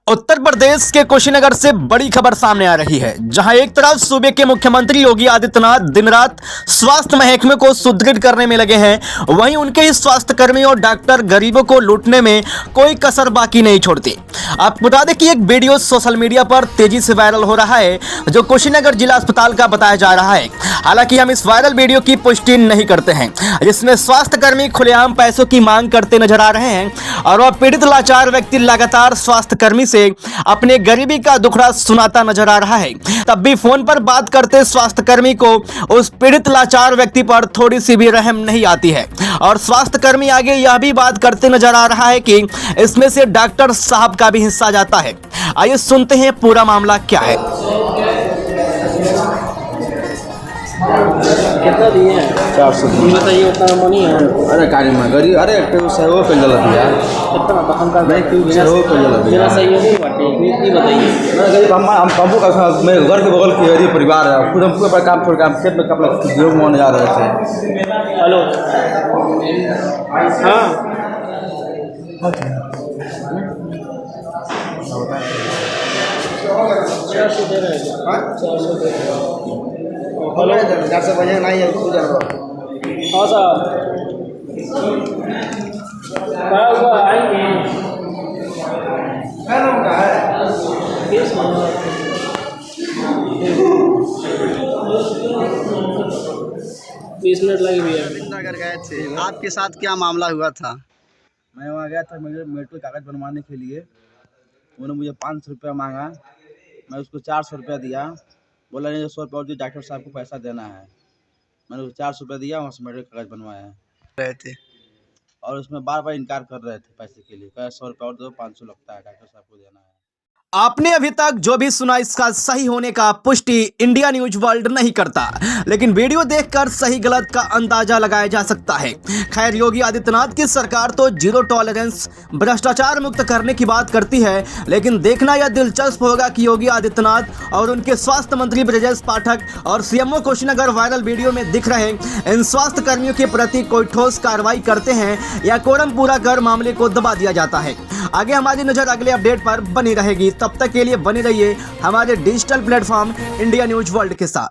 उत्तर प्रदेश के कुशीनगर से बड़ी खबर सामने आ रही है, जहां एक तरफ सूबे के मुख्यमंत्री योगी आदित्यनाथ दिन रात स्वास्थ्य महकमे को सुदृढ़ करने में लगे हैं, वहीं उनके ही स्वास्थ्य कर्मी और डॉक्टर गरीबों को लूटने में कोई कसर बाकी नहीं छोड़ते। आपको बता दें कि एक वीडियो सोशल मीडिया पर तेजी से वायरल हो रहा है, जो कुशीनगर जिला अस्पताल का बताया जा रहा है। हालांकि हम इस वायरल वीडियो की पुष्टि नहीं करते हैं, जिसमें स्वास्थ्य कर्मी खुलेआम पैसों की मांग करते नजर आ रहे हैं और वह पीड़ित लाचार व्यक्ति लगातार स्वास्थ्य कर्मी से अपने गरीबी का दुखड़ा सुनाता नजर आ रहा है। तब भी फोन पर बात करते स्वास्थ्य कर्मी को उस पीड़ित लाचार व्यक्ति पर थोड़ी सी भी रहम नहीं आती है और स्वास्थ्य कर्मी आगे यह भी बात करते नजर आ रहा है कि इसमें से डॉक्टर साहब का भी हिस्सा जाता है। आइए सुनते हैं पूरा मामला क्या है। कितना दिए हैं? 400 बताइए, उतना मनी है? अरे गाड़ी में गरीब अरे सहयोग कर जला दिया कितना हम का नहीं क्यों सहयोग कर जला दिया मेरा सही नहीं बाटे, इतनी बताइए। मैं गरीब हम काबू का मैं घर के बगल के गरीब परिवार है, खुद हम पूरा काम छोड़ काम खेत में कपड़ा गेहूँ मोने जा रहे थे। हेलो, हाँ चार सौ दे रहे हैं, 400 दे रहे हैं। हेलो, 400 बजे नहीं है हाँ साहब, क्या हुआ? आएंगे 20 मिनट लगे भैया। नगर गए थे, आपके साथ क्या मामला हुआ था? मैं वहाँ गया था मुझे मेडिकल कागज बनवाने के लिए। उन्होंने मुझे 500 रुपया मांगा, मैं उसको 400 रुपया दिया। बोला नहीं 100 रुपया और डॉक्टर साहब को पैसा देना है। मैंने उसको 400 रुपया दिया, वहाँ से मेडिकल कागज बनवाया रहे थे और उसमें बार बार इनकार कर रहे थे पैसे के लिए। कहा 100 रुपया और दो, 500 लगता है, डॉक्टर साहब को देना है। आपने अभी तक जो भी सुना इसका सही होने का पुष्टि इंडिया न्यूज वर्ल्ड नहीं करता, लेकिन वीडियो देखकर सही गलत का अंदाजा लगाया जा सकता है। खैर, योगी आदित्यनाथ की सरकार तो जीरो टॉलरेंस भ्रष्टाचार मुक्त करने की बात करती है, लेकिन देखना यह दिलचस्प होगा कि योगी आदित्यनाथ और उनके स्वास्थ्य मंत्री ब्रजेश पाठक और सीएमओ कुशीनगर वायरल वीडियो में दिख रहे इन स्वास्थ्य कर्मियों के प्रति कोई ठोस कार्रवाई करते हैं या कोरम पूरा कर मामले को दबा दिया जाता है। आगे हमारी नजर अगले अपडेट पर बनी रहेगी। तब तक के लिए बने रहिए हमारे digital platform India news world के साथ।